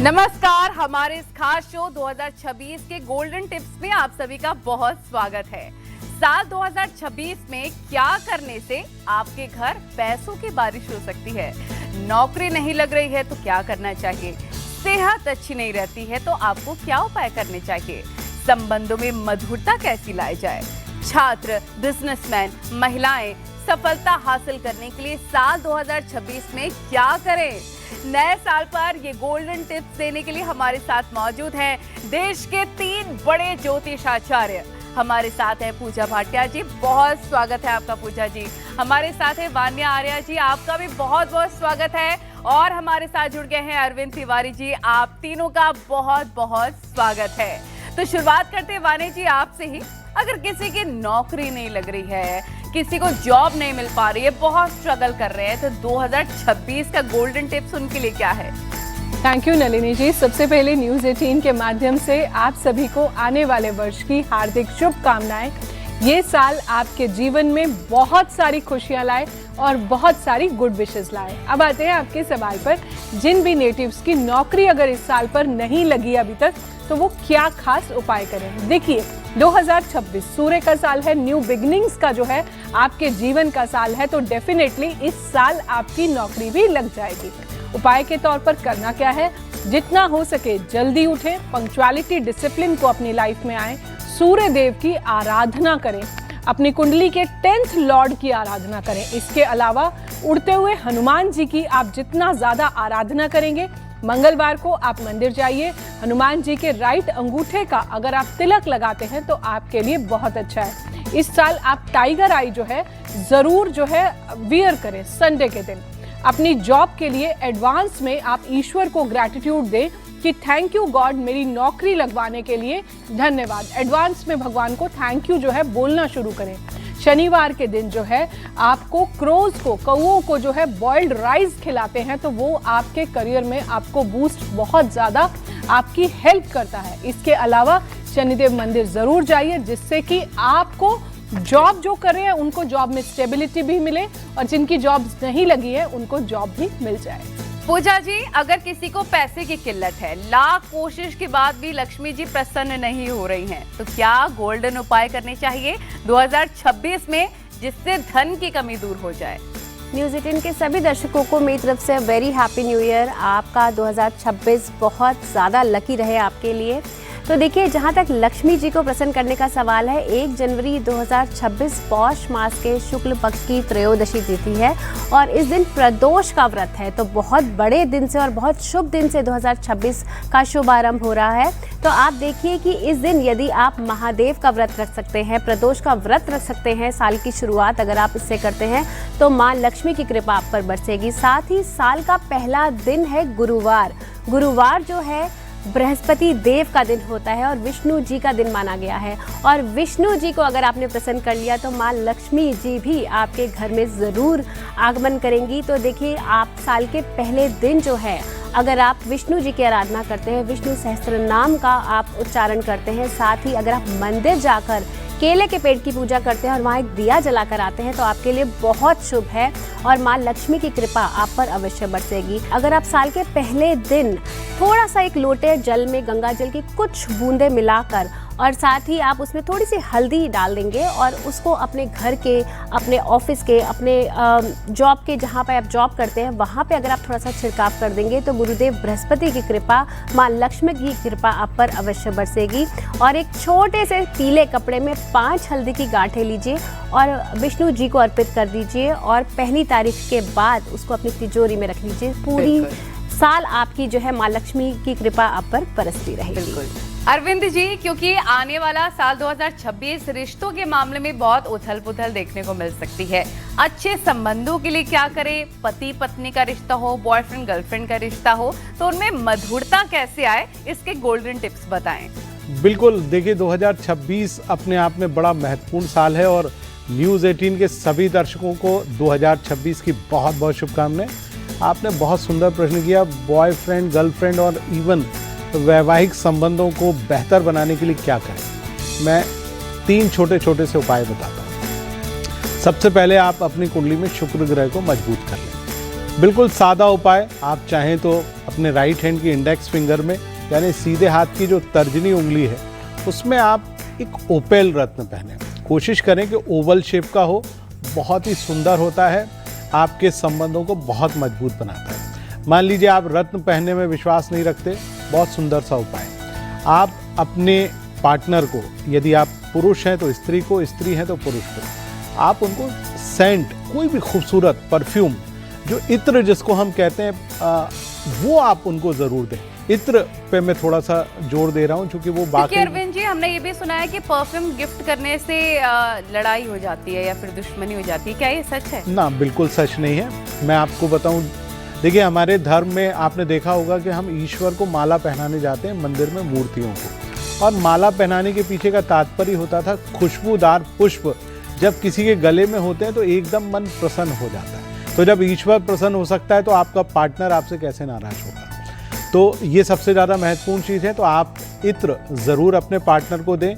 नमस्कार, हमारे इस खास शो 2026 के गोल्डन टिप्स में आप सभी का बहुत स्वागत है। साल 2026 में क्या करने से आपके घर पैसों की बारिश हो सकती है? नौकरी नहीं लग रही है तो क्या करना चाहिए? सेहत अच्छी नहीं रहती है तो आपको क्या उपाय करने चाहिए? संबंधों में मधुरता कैसी लाई जाए? छात्र, बिजनेसमैन, महिलाएं सफलता हासिल करने के लिए साल 2026 में क्या करें? नए साल पर ये गोल्डन टिप्स देने के लिए हमारे साथ मौजूद हैं देश के 3 बड़े ज्योतिषाचार्य। हमारे साथ है पूजा भाटिया जी, बहुत स्वागत है आपका पूजा जी। हमारे साथ है वान्या आर्या जी, आपका भी बहुत बहुत स्वागत है। और हमारे साथ जुड़ गए हैं अरविंद तिवारी जी, आप तीनों का बहुत बहुत स्वागत है। तो शुरुआत करते हैं वान्या जी आपसे ही। अगर किसी की नौकरी नहीं लग रही है, किसी को जॉब नहीं मिल पा रही है, बहुत स्ट्रगल कर रहे हैं, तो 2026 का गोल्डन टिप्स उनके लिए क्या है? थैंक यू नलिनी जी। सबसे पहले न्यूज़ 18 के माध्यम से आप सभी को आने वाले वर्ष की हार्दिक शुभकामनाएं। ये साल आपके जीवन में बहुत सारी खुशियां लाए और बहुत सारी गुड विशेस लाए। अब आते हैं आपके सवाल पर। जिन भी नेटिव्स की नौकरी अगर इस साल पर नहीं लगी अभी तक, तो वो क्या खास उपाय करें? देखिए, 2026 सूर्य का साल है, न्यू बिगिनिंग्स का जो है आपके जीवन का साल है, तो डेफिनेटली इस साल आपकी नौकरी भी लग जाएगी। उपाय के तौर पर करना क्या है? जितना हो सके जल्दी उठें, पंक्चुअलिटी, डिसिप्लिन को अपनी लाइफ में आए, सूर्य देव की आराधना करें, अपनी कुंडली के 10th लॉर्ड की आराधना करें। इसके अलावा उड़ते हुए हनुमान जी की आप जितना ज्यादा आराधना करेंगे, मंगलवार को आप मंदिर जाइए, हनुमान जी के राइट अंगूठे का अगर आप तिलक लगाते हैं तो आपके लिए बहुत अच्छा है। इस साल आप टाइगर आई जो है जरूर जो है वियर करें संडे के दिन। अपनी जॉब के लिए एडवांस में आप ईश्वर को ग्रैटिट्यूड दें कि थैंक यू गॉड, मेरी नौकरी लगवाने के लिए धन्यवाद। एडवांस में भगवान को थैंक यू जो है बोलना शुरू करें। शनिवार के दिन जो है आपको क्रोज को, कौओं को जो है बॉइल्ड राइस खिलाते हैं, तो वो आपके करियर में आपको बूस्ट बहुत ज़्यादा आपकी हेल्प करता है। इसके अलावा शनिदेव मंदिर ज़रूर जाइए, जिससे कि आपको जॉब जो कर रहे हैं उनको जॉब में स्टेबिलिटी भी मिले और जिनकी जॉब नहीं लगी है उनको जॉब भी मिल जाए। पूजा जी, अगर किसी को पैसे की किल्लत है, लाख कोशिश के बाद भी लक्ष्मी जी प्रसन्न नहीं हो रही हैं, तो क्या गोल्डन उपाय करने चाहिए 2026 में जिससे धन की कमी दूर हो जाए? न्यूज़ 18 के सभी दर्शकों को मेरी तरफ से वेरी हैप्पी न्यू ईयर। आपका 2026 बहुत ज़्यादा लकी रहे आपके लिए। तो देखिए, जहाँ तक लक्ष्मी जी को प्रसन्न करने का सवाल है, 1 जनवरी 2026 पौष मास के शुक्ल पक्ष की त्रयोदशी तिथि है और इस दिन प्रदोष का व्रत है। तो बहुत बड़े दिन से और बहुत शुभ दिन से 2026 का शुभारंभ हो रहा है। तो आप देखिए कि इस दिन यदि आप महादेव का व्रत रख सकते हैं, प्रदोष का व्रत रख सकते हैं, साल की शुरुआत अगर आप इससे करते हैं तो माँ लक्ष्मी की कृपा आप पर बरसेगी। साथ ही साल का पहला दिन है गुरुवार। गुरुवार जो है बृहस्पति देव का दिन होता है और विष्णु जी का दिन माना गया है। और विष्णु जी को अगर आपने प्रसन्न कर लिया तो माँ लक्ष्मी जी भी आपके घर में ज़रूर आगमन करेंगी। तो देखिए, आप साल के पहले दिन जो है अगर आप विष्णु जी की आराधना करते हैं, विष्णु सहस्त्र नाम का आप उच्चारण करते हैं, साथ ही अगर आप मंदिर जाकर केले के पेड़ की पूजा करते हैं और वहाँ एक दिया जलाकर आते हैं, तो आपके लिए बहुत शुभ है और माँ लक्ष्मी की कृपा आप पर अवश्य बरसेगी। अगर आप साल के पहले दिन थोड़ा सा एक लोटे जल में गंगा जल की कुछ बूंदें मिलाकर और साथ ही आप उसमें थोड़ी सी हल्दी डाल देंगे और उसको अपने घर के, अपने ऑफिस के, अपने जॉब के, जहाँ पे आप जॉब करते हैं वहाँ पे अगर आप थोड़ा सा छिड़काव कर देंगे तो गुरुदेव बृहस्पति की कृपा, माँ लक्ष्मी की कृपा आप पर अवश्य बरसेगी। और एक छोटे से पीले कपड़े में 5 हल्दी की गांठें लीजिए और विष्णु जी को अर्पित कर दीजिए और पहली तारीख के बाद उसको अपनी तिजोरी में रख लीजिए। पूरी साल आपकी जो है माँ लक्ष्मी की कृपा आप पर बरसती रहेगी। अरविंद जी, क्योंकि आने वाला साल 2026 रिश्तों के मामले में बहुत उथल पुथल देखने को मिल सकती है, अच्छे संबंधों के लिए क्या करें? पति पत्नी का रिश्ता हो, बॉयफ्रेंड गर्लफ्रेंड का रिश्ता हो, तो उनमें मधुरता कैसे आए, इसके गोल्डन टिप्स बताएं। बिल्कुल, देखिए 2026 अपने आप में बड़ा महत्वपूर्ण साल है और न्यूज़ 18 के सभी दर्शकों को 2026 की बहुत बहुत शुभकामनाएं। आपने बहुत सुंदर प्रश्न किया, बॉयफ्रेंड गर्लफ्रेंड और इवन वैवाहिक संबंधों को बेहतर बनाने के लिए क्या करें। मैं 3 छोटे छोटे से उपाय बताता हूँ। सबसे पहले आप अपनी कुंडली में शुक्र ग्रह को मजबूत कर लें। बिल्कुल सादा उपाय, आप चाहें तो अपने राइट हैंड की इंडेक्स फिंगर में यानी सीधे हाथ की जो तर्जनी उंगली है उसमें आप एक ओपेल रत्न पहने। कोशिश करें कि ओवल शेप का हो, बहुत ही सुंदर होता है, आपके संबंधों को बहुत मजबूत बनाता है। मान लीजिए आप रत्न पहनने में विश्वास नहीं रखते, बहुत सुंदर सा उपाय, आप अपने पार्टनर को, यदि आप पुरुष हैं तो स्त्री को, स्त्री हैं तो पुरुष को, आप उनको सेंट, कोई भी खूबसूरत परफ्यूम, जो इत्र जिसको हम कहते हैं, वो आप उनको ज़रूर दें। इत्र पे मैं थोड़ा सा जोर दे रहा हूँ क्योंकि वो बाकी। अरविंद जी, हमने ये भी सुना है कि परफ्यूम गिफ्ट करने से लड़ाई हो जाती है या फिर दुश्मनी हो जाती है, क्या ये सच है? ना, बिल्कुल सच नहीं है। मैं आपको बताऊं, देखिए हमारे धर्म में आपने देखा होगा कि हम ईश्वर को माला पहनाने जाते हैं मंदिर में मूर्तियों को, और माला पहनाने के पीछे का तात्पर्य होता था खुशबूदार पुष्प जब किसी के गले में होते हैं तो एकदम मन प्रसन्न हो जाता है। तो जब ईश्वर प्रसन्न हो सकता है तो आपका पार्टनर आपसे कैसे नाराज होगा? तो ये सबसे ज़्यादा महत्वपूर्ण चीज़ है। तो आप इत्र ज़रूर अपने पार्टनर को दें।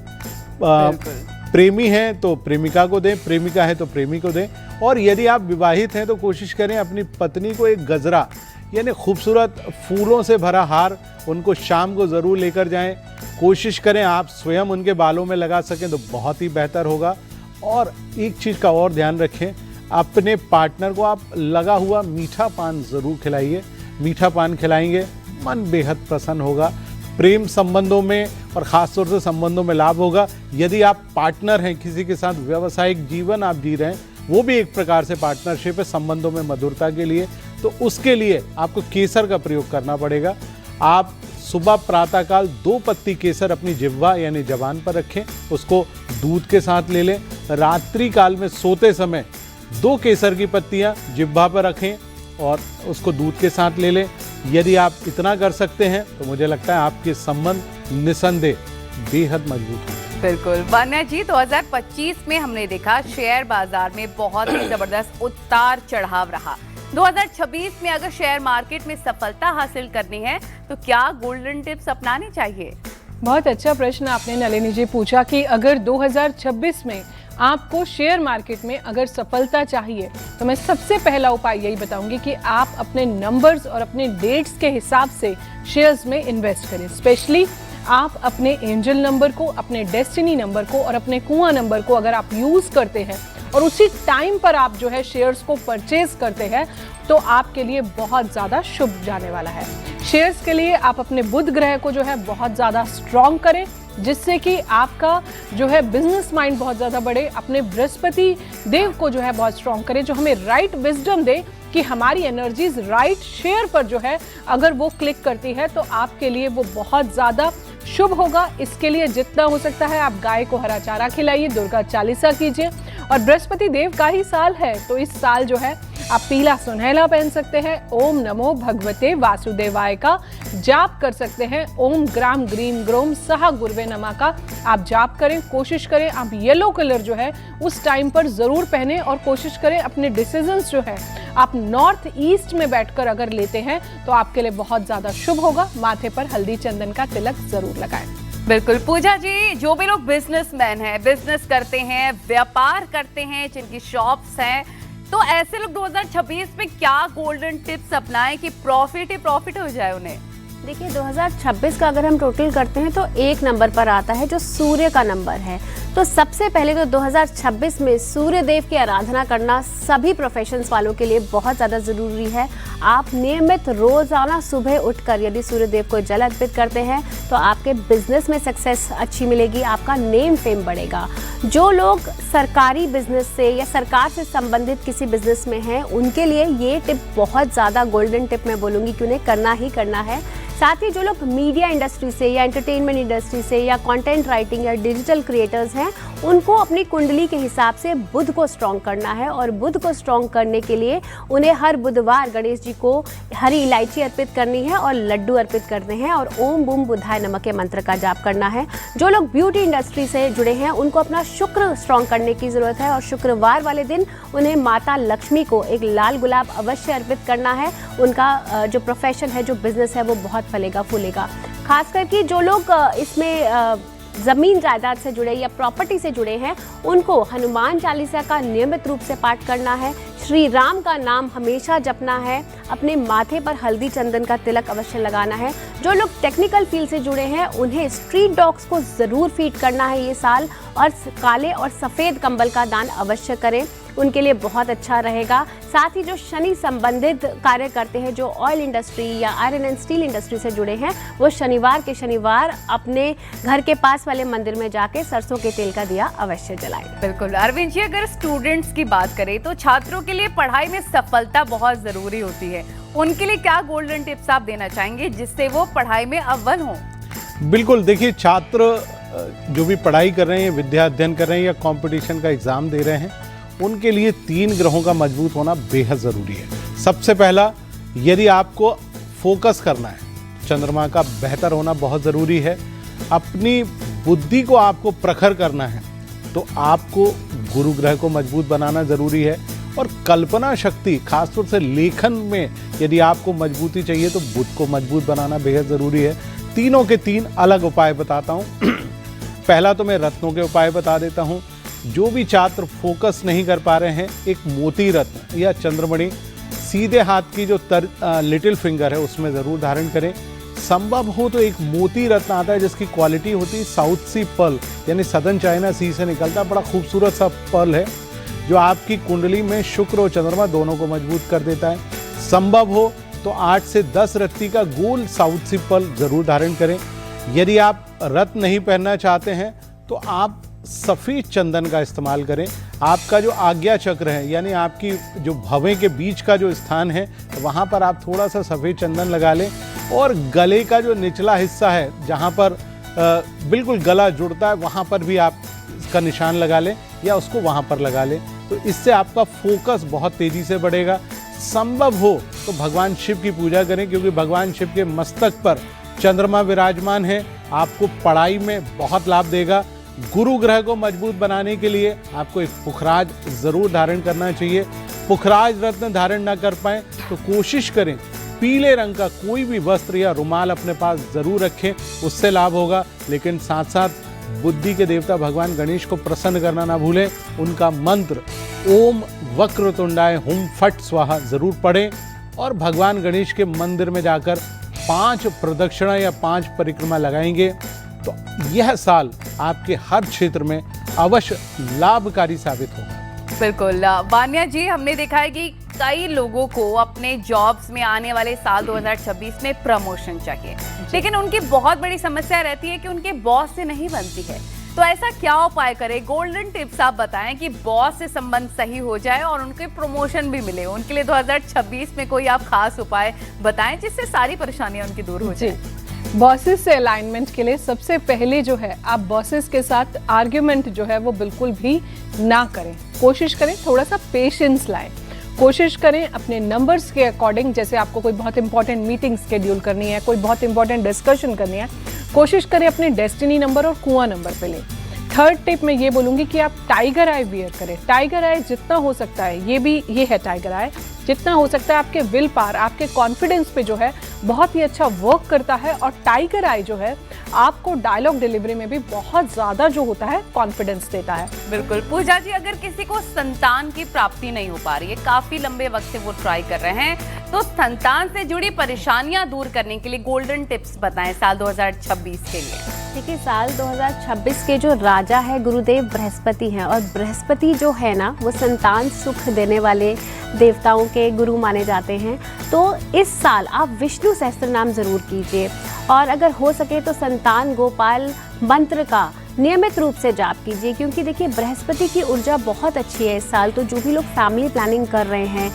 प्रेमी हैं तो प्रेमिका को दें, प्रेमिका है तो प्रेमी को दें, और यदि आप विवाहित हैं तो कोशिश करें अपनी पत्नी को एक गजरा यानी खूबसूरत फूलों से भरा हार उनको शाम को ज़रूर लेकर जाएं। कोशिश करें आप स्वयं उनके बालों में लगा सकें तो बहुत ही बेहतर होगा। और एक चीज़ का और ध्यान रखें, अपने पार्टनर को आप लगा हुआ मीठा पान ज़रूर खिलाइए। मीठा पान खिलाएंगे मन बेहद प्रसन्न होगा, प्रेम संबंधों में और ख़ासतौर से संबंधों में लाभ होगा। यदि आप पार्टनर हैं, किसी के साथ व्यावसायिक जीवन आप जी रहे हैं, वो भी एक प्रकार से पार्टनरशिप है संबंधों में मधुरता के लिए, तो उसके लिए आपको केसर का प्रयोग करना पड़ेगा। आप सुबह प्रातःकाल 2 पत्ती केसर अपनी जिह्वा यानी जबान पर रखें, उसको दूध के साथ ले लें। रात्रि काल में सोते समय 2 केसर की पत्तियां जिह्वा पर रखें और उसको दूध के साथ ले लें। यदि आप इतना कर सकते हैं तो मुझे लगता है आपके संबंध निसंदेह बेहद मजबूत होंगे। बिल्कुल। वान्या जी, 2025 में हमने देखा शेयर बाजार में बहुत ही जबरदस्त उतार चढ़ाव रहा। 2026 में अगर शेयर मार्केट में सफलता हासिल करनी है तो क्या गोल्डन टिप्स अपनाने चाहिए? बहुत अच्छा प्रश्न आपने नलिनी जी पूछा कि अगर 2026 में आपको शेयर मार्केट में अगर सफलता चाहिए तो मैं सबसे पहला उपाय यही बताऊंगी कि आप अपने नंबर्स और अपने डेट्स के हिसाब से शेयर्स में इन्वेस्ट करें। स्पेशली आप अपने एंजल नंबर को, अपने डेस्टिनी नंबर को और अपने कुआं नंबर को अगर आप यूज़ करते हैं और उसी टाइम पर आप जो है शेयर्स को परचेज करते हैं तो आपके लिए बहुत ज़्यादा शुभ जाने वाला है। शेयर्स के लिए आप अपने बुध ग्रह को जो है बहुत ज़्यादा स्ट्रॉन्ग करें, जिससे कि आपका जो है बिजनेस माइंड बहुत ज़्यादा बढ़े। अपने बृहस्पति देव को जो है बहुत स्ट्रॉन्ग करें, जो हमें राइट विजडम दे कि हमारी एनर्जीज राइट शेयर पर जो है अगर वो क्लिक करती है तो आपके लिए वो बहुत ज़्यादा शुभ होगा। इसके लिए जितना हो सकता है आप गाय को हरा चारा खिलाइए, दुर्गा चालीसा कीजिए, और बृहस्पति देव का ही साल है तो इस साल जो है आप पीला सुनहला पहन सकते हैं। ओम नमो भगवते वासुदेवाय का जाप कर सकते हैं। ओम ग्राम ग्रीम ग्रोम सह गुरुवे नमः का आप जाप करें। कोशिश करें आप येलो कलर जो है उस टाइम पर ज़रूर पहने, और कोशिश करें अपने डिसीजंस जो है आप नॉर्थ ईस्ट में बैठकर अगर लेते हैं तो आपके लिए बहुत ज़्यादा शुभ होगा। माथे पर हल्दी चंदन का तिलक ज़रूर लगाएं। बिल्कुल। पूजा जी, जो भी लोग बिजनेसमैन हैं, बिजनेस करते हैं, व्यापार करते हैं, जिनकी शॉप्स हैं, तो ऐसे लोग 2026 में क्या गोल्डन टिप्स अपनाएं कि प्रॉफिट ही प्रॉफिट हो जाए उन्हें? देखिए 2026 का अगर हम टोटल करते हैं तो 1 नंबर पर आता है जो सूर्य का नंबर है। तो सबसे पहले तो 2026 में सूर्य देव की आराधना करना सभी प्रोफेशंस वालों के लिए बहुत ज़्यादा ज़रूरी है। आप नियमित रोज़ाना सुबह उठकर यदि सूर्य देव को जल अर्पित करते हैं तो आपके बिजनेस में सक्सेस अच्छी मिलेगी, आपका नेम फेम बढ़ेगा। जो लोग सरकारी बिजनेस से या सरकार से संबंधित किसी बिजनेस में हैं उनके लिए ये टिप बहुत ज़्यादा गोल्डन टिप मैं बोलूँगी कि उन्हें करना ही करना है। साथ ही जो लोग मीडिया इंडस्ट्री से या एंटरटेनमेंट इंडस्ट्री से या कंटेंट राइटिंग या डिजिटल क्रिएटर्स हैं उनको अपनी कुंडली के हिसाब से बुध को स्ट्रॉन्ग करना है, और बुध को स्ट्रॉन्ग करने के लिए उन्हें हर बुधवार गणेश जी को हरी इलायची अर्पित करनी है और लड्डू अर्पित करने हैं, और ओम बूम बुधाय नमः के मंत्र का जाप करना है। जो लोग ब्यूटी इंडस्ट्री से जुड़े हैं उनको अपना शुक्र स्ट्रॉन्ग करने की ज़रूरत है, और शुक्रवार वाले दिन उन्हें माता लक्ष्मी को एक लाल गुलाब अवश्य अर्पित करना है। उनका जो प्रोफेशन है, जो बिजनेस है, वो बहुत फलेगा फूलेगा। खास करके जो लोग इसमें ज़मीन जायदाद से जुड़े या प्रॉपर्टी से जुड़े हैं उनको हनुमान चालीसा का नियमित रूप से पाठ करना है, श्री राम का नाम हमेशा जपना है, अपने माथे पर हल्दी चंदन का तिलक अवश्य लगाना है। जो लोग टेक्निकल फील्ड से जुड़े हैं उन्हें स्ट्रीट डॉग्स को ज़रूर फीड करना है ये साल, और काले और सफ़ेद कंबल का दान अवश्य करें, उनके लिए बहुत अच्छा रहेगा। साथ ही जो शनि संबंधित कार्य करते हैं, जो ऑयल इंडस्ट्री या आयरन एंड स्टील इंडस्ट्री से जुड़े हैं, वो शनिवार के शनिवार अपने घर के पास वाले मंदिर में जाके सरसों के तेल का दिया अवश्य जलाएं। बिल्कुल अरविंद जी, अगर स्टूडेंट्स की बात करें तो छात्रों के लिए पढ़ाई में सफलता बहुत जरूरी होती है, उनके लिए क्या गोल्डन टिप्स आप देना चाहेंगे जिससे वो पढ़ाई में अव्वल हों? बिल्कुल, देखिए छात्र जो भी पढ़ाई कर रहे हैं, विद्या अध्ययन कर रहे हैं या कंपटीशन का एग्ज़ाम दे रहे हैं, उनके लिए 3 ग्रहों का मजबूत होना बेहद ज़रूरी है। सबसे पहला, यदि आपको फोकस करना है, चंद्रमा का बेहतर होना बहुत ज़रूरी है। अपनी बुद्धि को आपको प्रखर करना है तो आपको गुरु ग्रह को मजबूत बनाना ज़रूरी है। और कल्पना शक्ति, खासतौर से लेखन में यदि आपको मजबूती चाहिए तो बुद्ध को मजबूत बनाना बेहद ज़रूरी है। तीनों के 3 अलग उपाय बताता हूँ। पहला तो मैं रत्नों के उपाय बता देता हूँ। जो भी छात्र फोकस नहीं कर पा रहे हैं, एक मोती रत्न या चंद्रमणि सीधे हाथ की जो लिटिल फिंगर है उसमें ज़रूर धारण करें। संभव हो तो एक मोती रत्न आता है जिसकी क्वालिटी होती है साउथ सी पर्ल, यानी सदर्न चाइना सी से निकलता है, बड़ा खूबसूरत सा पर्ल है जो आपकी कुंडली में शुक्र और चंद्रमा दोनों को मजबूत कर देता है। संभव हो तो 8 से 10 रत्ती का गोल साउथ सी पर्ल ज़रूर धारण करें। यदि आप रत्न नहीं पहनना चाहते हैं तो आप सफ़ेद चंदन का इस्तेमाल करें। आपका जो आज्ञा चक्र है, यानी आपकी जो भवें के बीच का जो स्थान है, वहाँ पर आप थोड़ा सा सफ़ेद चंदन लगा लें। और गले का जो निचला हिस्सा है, जहाँ पर बिल्कुल गला जुड़ता है, वहाँ पर भी आप इसका निशान लगा लें या उसको वहाँ पर लगा लें, तो इससे आपका फोकस बहुत तेज़ी से बढ़ेगा। संभव हो तो भगवान शिव की पूजा करें, क्योंकि भगवान शिव के मस्तक पर चंद्रमा विराजमान है, आपको पढ़ाई में बहुत लाभ देगा। गुरु ग्रह को मजबूत बनाने के लिए आपको एक पुखराज ज़रूर धारण करना चाहिए। पुखराज रत्न धारण न कर पाएँ तो कोशिश करें पीले रंग का कोई भी वस्त्र या रुमाल अपने पास ज़रूर रखें, उससे लाभ होगा। लेकिन साथ साथ बुद्धि के देवता भगवान गणेश को प्रसन्न करना ना भूलें। उनका मंत्र ओम वक्रतुंडाय हुम फट स्वाहा ज़रूर पढ़ें और भगवान गणेश के मंदिर में जाकर 5 प्रदक्षिणा या 5 परिक्रमा लगाएंगे तो यह साल आपके हर क्षेत्र में अवश्य लाभकारी साबित होगा। बिल्कुल वान्या जी, हमने देखा है कि कई लोगों को अपने जॉब्स में आने वाले साल 2026 में प्रमोशन चाहिए, लेकिन उनकी बहुत बड़ी समस्या रहती है कि उनके बॉस से नहीं बनती है। तो ऐसा क्या उपाय करें? गोल्डन टिप्स आप बताएं कि बॉस से संबंध सही हो जाए और उनके प्रमोशन भी मिले। उनके लिए 2026 में कोई आप खास उपाय बताएं जिससे सारी परेशानियां उनकी दूर हो जाए। बॉसेस से अलाइनमेंट के लिए सबसे पहले जो है, आप बॉसेस के साथ आर्ग्यूमेंट जो है वो बिल्कुल भी ना करें। कोशिश करें थोड़ा सा पेशेंस लाएं। कोशिश करें अपने नंबर्स के अकॉर्डिंग, जैसे आपको कोई बहुत इंपॉर्टेंट मीटिंग शेड्यूल करनी है, कोई बहुत इंपॉर्टेंट डिस्कशन करनी है, कोशिश करें अपने डेस्टिनी नंबर और कुआं नंबर पे लें। थर्ड टिप मैं ये बोलूँगी कि आप टाइगर आई वियर करें। टाइगर आई जितना हो सकता है, ये है टाइगर आई, जितना हो सकता है आपके विल पावर, आपके कॉन्फिडेंस पे जो है बहुत ही अच्छा वर्क करता है। और टाइगर आई जो है आपको डायलॉग डिलीवरी में भी बहुत ज़्यादा जो होता है कॉन्फिडेंस देता है। बिल्कुल पूजा जी, अगर किसी को संतान की प्राप्ति नहीं हो पा रही है, काफी लंबे वक्त से वो ट्राई कर रहे हैं, तो संतान से जुड़ी परेशानियां दूर करने के लिए गोल्डन टिप्स बताएं साल 2026 के लिए। देखिए, साल 2026 के जो राजा है गुरुदेव बृहस्पति हैं, और बृहस्पति जो है ना वो संतान सुख देने वाले देवताओं के गुरु माने जाते हैं। तो इस साल आप विष्णु सहस्त्र नाम जरूर कीजिए, और अगर हो सके तो संतान गोपाल मंत्र का नियमित रूप से जाप कीजिए, क्योंकि देखिए बृहस्पति की ऊर्जा बहुत अच्छी है इस साल। तो जो भी लोग फैमिली प्लानिंग कर रहे हैं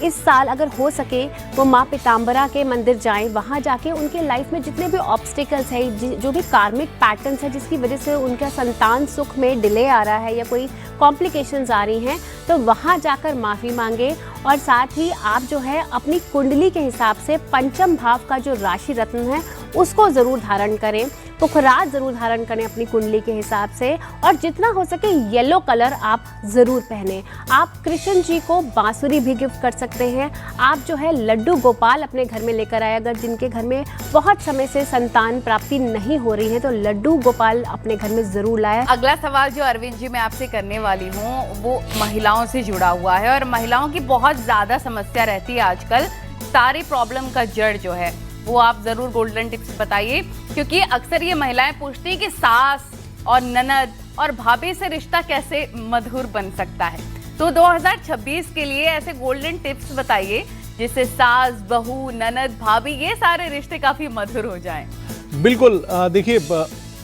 इस साल, अगर हो सके वो माँ पीताम्बरा के मंदिर जाएं, वहाँ जाके उनके लाइफ में जितने भी ऑब्स्टिकल्स है, जो भी कार्मिक पैटर्न्स है जिसकी वजह से उनका संतान सुख में डिले आ रहा है या कोई कॉम्प्लिकेशंस आ रही हैं, तो वहाँ जाकर माफ़ी मांगे। और साथ ही आप जो है अपनी कुंडली के हिसाब से पंचम भाव का जो राशि रत्न है उसको ज़रूर धारण करें। पुखराज जरूर धारण करें अपनी कुंडली के हिसाब से, और जितना हो सके येलो कलर आप ज़रूर पहने। आप कृष्ण जी को बांसुरी भी गिफ्ट कर सकते हैं। आप जो है लड्डू गोपाल अपने घर में लेकर आए, अगर जिनके घर में बहुत समय से संतान प्राप्ति नहीं हो रही है तो लड्डू गोपाल अपने घर में ज़रूर लाए। अगला सवाल जो अरविंद जी मैं आपसे करने वाली हूँ वो महिलाओं से जुड़ा हुआ है, और महिलाओं की बहुत ज़्यादा समस्या रहती है आजकल। सारी प्रॉब्लम का जड़ जो है वो आप ज़रूर गोल्डन टिप्स बताइए, क्योंकि अक्सर ये महिलाएं पूछती हैं कि सास और ननद और भाभी से रिश्ता कैसे मधुर बन सकता है। तो 2026 के लिए ऐसे गोल्डन टिप्स बताइए जिससे सास, बहू, ननद, भाभी ये सारे रिश्ते काफ़ी मधुर हो जाएं। बिल्कुल, देखिए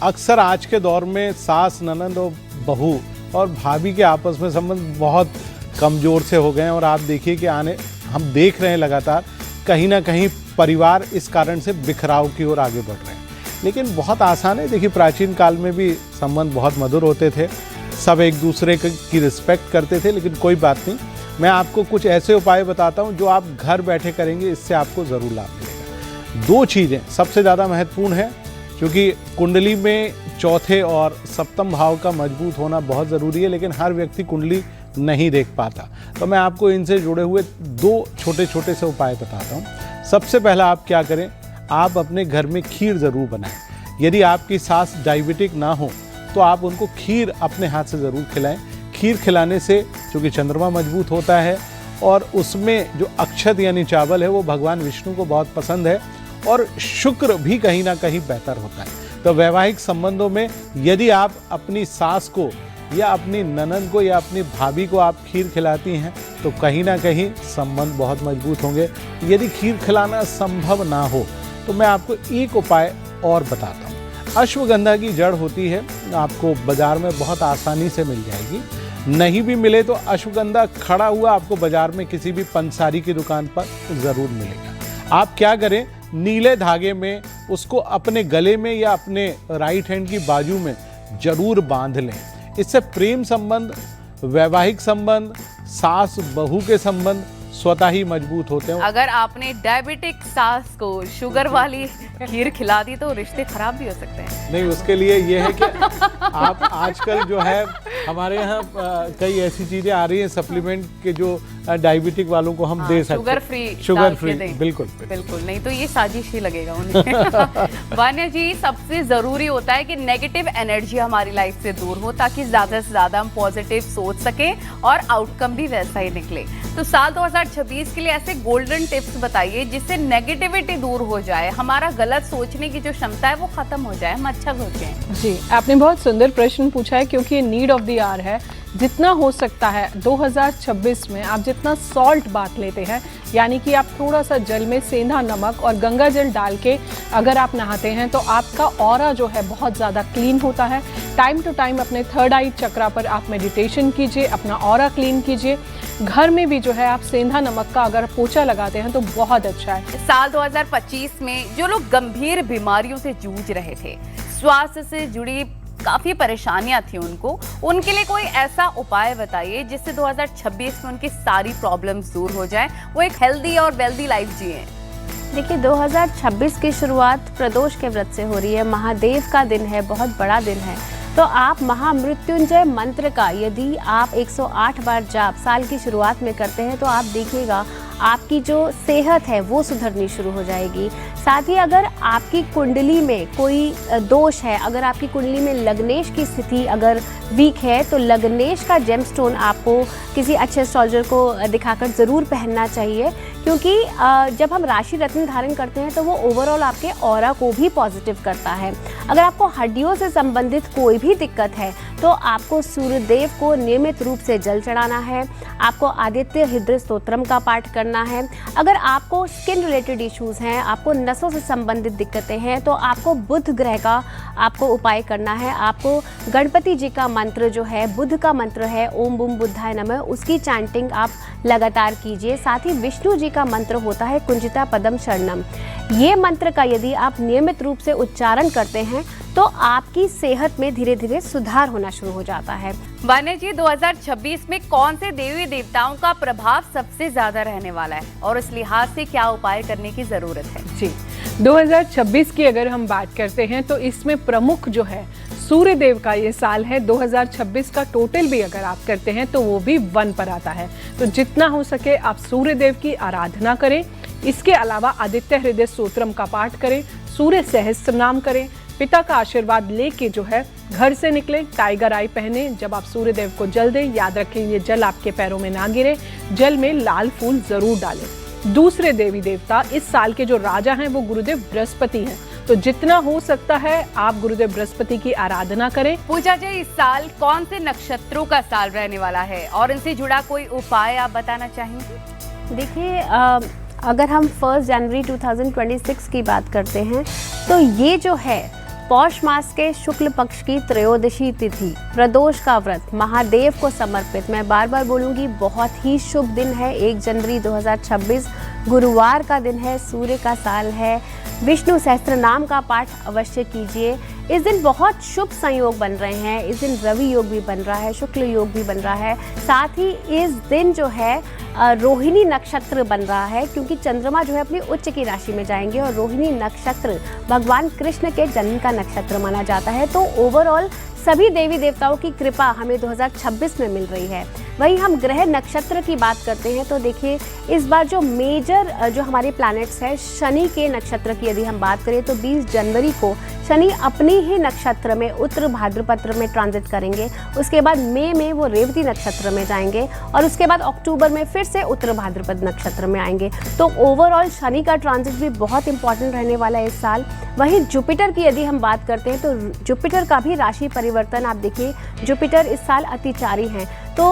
अक्सर आज के दौर में सास, ननद और बहू और भाभी के आपस में संबंध बहुत कमज़ोर से हो गए हैं, और आप देखिए कि हम देख रहे हैं लगातार कहीं ना कहीं परिवार इस कारण से बिखराव की ओर आगे बढ़ रहे हैं। लेकिन बहुत आसान है, देखिए प्राचीन काल में भी संबंध बहुत मधुर होते थे, सब एक दूसरे की रिस्पेक्ट करते थे। लेकिन कोई बात नहीं, मैं आपको कुछ ऐसे उपाय बताता हूँ जो आप घर बैठे करेंगे, इससे आपको ज़रूर लाभ मिलेगा। 2 चीज़ें सबसे ज़्यादा महत्वपूर्ण है, क्योंकि कुंडली में चौथे और सप्तम भाव का मजबूत होना बहुत ज़रूरी है, लेकिन हर व्यक्ति कुंडली नहीं देख पाता। तो मैं आपको इनसे जुड़े हुए 2 छोटे छोटे से उपाय बताता हूँ। सबसे पहला आप क्या करें, आप अपने घर में खीर ज़रूर बनाएं। यदि आपकी सास डायबिटिक ना हो तो आप उनको खीर अपने हाथ से ज़रूर खिलाएं। खीर खिलाने से चूँकि चंद्रमा मजबूत होता है और उसमें जो अक्षत यानी चावल है वो भगवान विष्णु को बहुत पसंद है, और शुक्र भी कहीं ना कहीं बेहतर होता है। तो वैवाहिक संबंधों में यदि आप अपनी सास को या अपनी ननद को या अपनी भाभी को आप खीर खिलाती हैं तो कहीं ना कहीं संबंध बहुत मजबूत होंगे। यदि खीर खिलाना संभव ना हो तो मैं आपको एक उपाय और बताता हूँ। अश्वगंधा की जड़ होती है, आपको बाज़ार में बहुत आसानी से मिल जाएगी। नहीं भी मिले तो अश्वगंधा खड़ा हुआ आपको बाज़ार में किसी भी पंसारी की दुकान पर ज़रूर मिलेगा। आप क्या करें, नीले धागे में उसको अपने गले में या अपने राइट हैंड की बाजू में जरूर बांध लें। इससे प्रेम संबंध, वैवाहिक संबंध, सास बहू के संबंध स्वतः ही मजबूत होते हैं। अगर आपने डायबिटिक सास को शुगर वाली खीर खिला दी तो रिश्ते खराब भी हो सकते हैं। नहीं, उसके लिए ये है कि आप आजकल जो है हमारे यहाँ कई ऐसी चीज़ें आ रही हैं सप्लीमेंट के जो डायबिटिक वालों को हम दे सकते हैं। शुगर फ्री बिल्कुल बिल्कुल नहीं तो ये साजिश ही लगेगा उन्हें। वान्या जी, सबसे ज़रूरी होता है कि नेगेटिव एनर्जी हमारी लाइफ से दूर हो, ताकि ज़्यादा से ज़्यादा हम पॉजिटिव सोच सकें और आउटकम भी वैसा ही निकले। तो साल 2026 के लिए ऐसे गोल्डन टिप्स बताइए जिससे नेगेटिविटी दूर हो जाए, हमारा गलत सोचने की जो क्षमता है वो खत्म हो जाए, हम अच्छा सोचें। जी, आपने बहुत सुंदर प्रश्न पूछा है, क्योंकि नीड ऑफ द आवर है। जितना हो सकता है 2026 में आप जितना सॉल्ट बांट लेते हैं, यानी कि आप थोड़ा सा जल में सेंधा नमक और गंगा जल डाल के अगर आप नहाते हैं तो आपका ऑरा जो है बहुत ज़्यादा क्लीन होता है। टाइम टू टाइम अपने थर्ड आई चक्रा पर आप मेडिटेशन कीजिए, अपना ऑरा क्लीन कीजिए। घर में भी जो है आप सेंधा नमक का अगर पोछा लगाते हैं तो बहुत अच्छा है। साल 2025 में जो लोग गंभीर बीमारियों से जूझ रहे थे, स्वास्थ्य से जुड़ी काफी परेशानियां थी उनके लिए कोई ऐसा उपाय बताइए जिससे 2026 में उनकी सारी प्रॉब्लम्स दूर हो जाए, वो एक हेल्दी और वेल्दी लाइफ जिए। देखिए, 2026 की शुरुआत प्रदोष के व्रत से हो रही है। महादेव का दिन है, बहुत बड़ा दिन है। तो आप महामृत्युंजय मंत्र का यदि आप 108 बार जाप साल की शुरुआत में करते हैं तो आप देखिएगा आपकी जो सेहत है वो सुधरनी शुरू हो जाएगी। साथ ही अगर आपकी कुंडली में कोई दोष है, अगर आपकी कुंडली में लग्नेश की स्थिति अगर वीक है तो लग्नेश का जेमस्टोन आपको किसी अच्छे एस्ट्रोलॉजर को दिखाकर ज़रूर पहनना चाहिए, क्योंकि जब हम राशि रत्न धारण करते हैं तो वो ओवरऑल आपके ऑरा को भी पॉजिटिव करता है। अगर आपको हड्डियों से संबंधित कोई भी दिक्कत है तो आपको सूर्यदेव को नियमित रूप से जल चढ़ाना है, आपको आदित्य हृदय स्तोत्रम का पाठ करना है। अगर आपको स्किन रिलेटेड इश्यूज़ हैं, आपको नसों से संबंधित दिक्कतें हैं तो आपको बुध ग्रह का आपको उपाय करना है। आपको गणपति जी का मंत्र जो है, बुध का मंत्र है ओम बुम बुद्धाय नमः, उसकी चैंटिंग आप लगातार कीजिए। साथ ही विष्णु जी का मंत्र होता है कुंजिता पदम शरणम। ये मंत्र का यदि आप नियमित रूप से उच्चारण करते हैं तो आपकी सेहत में धीरे धीरे सुधार होना शुरू हो जाता है। वान्या जी, 2026 में कौन से देवी देवताओं का प्रभाव सबसे ज्यादा रहने वाला है और इस लिहाज से क्या उपाय करने की जरूरत है? जी, 2026 की अगर हम बात करते हैं तो इसमें प्रमुख जो है सूर्य देव का ये साल है। 2026 का टोटल भी अगर आप करते हैं तो वो भी 1 पर आता है। तो जितना हो सके आप सूर्य देव की आराधना करें। इसके अलावा आदित्य हृदय स्तोत्रम का पाठ करें, सूर्य सहस्त्र नाम करें, पिता का आशीर्वाद लेके जो है घर से निकले, टाइगर आई पहने। जब आप सूर्य देव को जल दें, याद रखें ये जल आपके पैरों में ना गिरे, जल में लाल फूल जरूर डालें। दूसरे देवी देवता इस साल के जो राजा हैं वो गुरुदेव बृहस्पति हैं। तो जितना हो सकता है आप गुरुदेव बृहस्पति की आराधना करें। पूजा जी, इस साल कौन से नक्षत्रों का साल रहने वाला है और इनसे जुड़ा कोई उपाय आप बताना चाहेंगे? देखिए, अगर हम 1 जनवरी 2026 की बात करते हैं तो ये जो है पौष मास के शुक्ल पक्ष की त्रयोदशी तिथि, प्रदोष का व्रत, महादेव को समर्पित, मैं बार बार बोलूँगी, बहुत ही शुभ दिन है। 1 जनवरी 2026 गुरुवार का दिन है, सूर्य का साल है। विष्णु सहस्त्र नाम का पाठ अवश्य कीजिए। इस दिन बहुत शुभ संयोग बन रहे हैं। इस दिन रवि योग भी बन रहा है, शुक्ल योग भी बन रहा है। साथ ही इस दिन जो है रोहिणी नक्षत्र बन रहा है, क्योंकि चंद्रमा जो है अपनी उच्च की राशि में जाएंगे और रोहिणी नक्षत्र भगवान कृष्ण के जन्म का नक्षत्र माना जाता है। तो ओवरऑल सभी देवी देवताओं की कृपा हमें 2026 में मिल रही है। वहीं हम ग्रह नक्षत्र की बात करते हैं तो देखिए, इस बार जो मेजर जो हमारे प्लैनेट्स हैं, शनि के नक्षत्र की यदि हम बात करें तो 20 जनवरी को शनि अपनी ही नक्षत्र में उत्तर भाद्रपद में ट्रांजिट करेंगे। उसके बाद मई में वो रेवती नक्षत्र में जाएंगे और उसके बाद अक्टूबर में फिर से उत्तर भाद्रपद नक्षत्र में आएंगे। तो ओवरऑल शनि का ट्रांजिट भी बहुत इंपॉर्टेंट रहने वाला है इस साल। वहीं जुपिटर की यदि हम बात करते हैं तो जुपिटर का भी राशि परिवर्तन आप देखिए, जुपिटर इस साल अतिचारी हैं। तो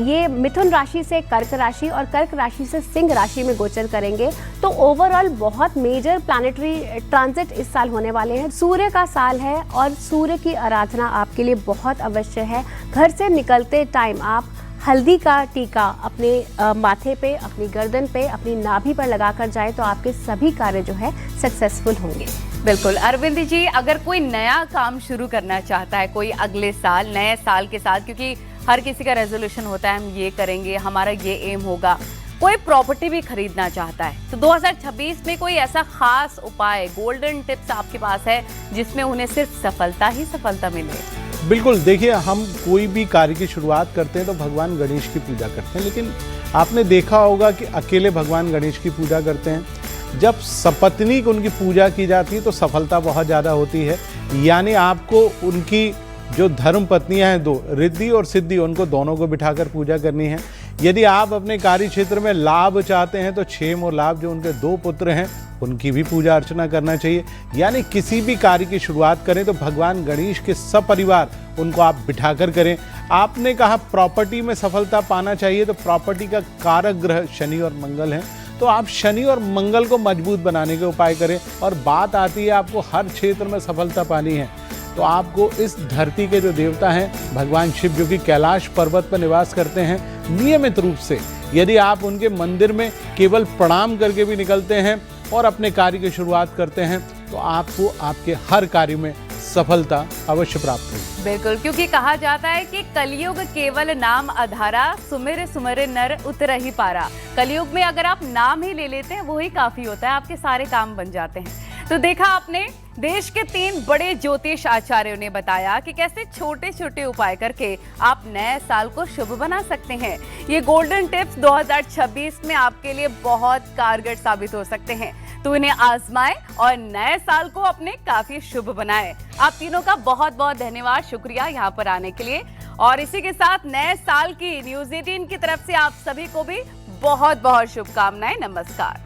ये मिथुन राशि से कर्क राशि और कर्क राशि से सिंह राशि में गोचर करेंगे। तो ओवरऑल बहुत मेजर प्लैनेटरी ट्रांजिट इस साल होने वाले हैं। सूर्य का साल है और सूर्य की आराधना आपके लिए बहुत अवश्य है। घर से निकलते टाइम आप हल्दी का टीका अपने माथे पे, अपनी गर्दन पे, अपनी नाभि पर लगाकर जाए तो आपके सभी कार्य जो है सक्सेसफुल होंगे। बिल्कुल। अरविंद जी, अगर कोई नया काम शुरू करना चाहता है, कोई अगले साल नए साल के साथ, क्योंकि हर किसी का रेजोल्यूशन होता है हम ये करेंगे, हमारा ये एम होगा, कोई प्रॉपर्टी भी खरीदना चाहता है, तो 2026 में कोई ऐसा खास उपाय, गोल्डन टिप्स आपके पास है जिसमें उन्हें सिर्फ सफलता ही सफलता मिले? बिल्कुल, देखिए, हम कोई भी कार्य की शुरुआत करते हैं तो भगवान गणेश की पूजा करते हैं, लेकिन आपने देखा होगा कि अकेले भगवान गणेष की पूजा करते हैं। जब सपत्नीक उनकी पूजा की जाती है तो सफलता बहुत ज़्यादा होती है। यानी आपको उनकी जो धर्म पत्नियां हैं 2, रिद्धि और सिद्धि, उनको दोनों को बिठाकर पूजा करनी है। यदि आप अपने कार्य क्षेत्र में लाभ चाहते हैं तो क्षेम और लाभ, जो उनके 2 पुत्र हैं, उनकी भी पूजा अर्चना करना चाहिए। यानी किसी भी कार्य की शुरुआत करें तो भगवान गणेश के सपरिवार उनको आप बिठाकर करें। आपने कहा प्रॉपर्टी में सफलता पाना चाहिए, तो प्रॉपर्टी का कारक ग्रह शनि और मंगल हैं, तो आप शनि और मंगल को मजबूत बनाने के उपाय करें। और बात आती है आपको हर क्षेत्र में सफलता पानी है तो आपको इस धरती के जो देवता हैं भगवान शिव, जो कि कैलाश पर्वत पर निवास करते हैं, नियमित रूप से यदि आप उनके मंदिर में केवल प्रणाम करके भी निकलते हैं और अपने कार्य की शुरुआत करते हैं तो आपको आपके हर कार्य में सफलता अवश्य प्राप्त होगी। बिल्कुल, क्योंकि कहा जाता है कि कलयुग केवल नाम आधारा, सुमिर सुमिर नर उतरहि पारा। कलयुग में अगर आप नाम ही ले लेते हैं वही काफी होता है, आपके सारे काम बन जाते हैं। तो देखा आपने, देश के 3 बड़े ज्योतिष आचार्यों ने बताया कि कैसे छोटे छोटे उपाय करके आप नए साल को शुभ बना सकते हैं। ये गोल्डन टिप्स 2026 में आपके लिए बहुत कारगर साबित हो सकते हैं, तो इन्हें आजमाएं और नए साल को अपने काफी शुभ बनाएं। आप तीनों का बहुत बहुत धन्यवाद, शुक्रिया यहाँ पर आने के लिए। और इसी के साथ नए साल की न्यूज़ 18 की तरफ से आप सभी को भी बहुत बहुत शुभकामनाएं। नमस्कार।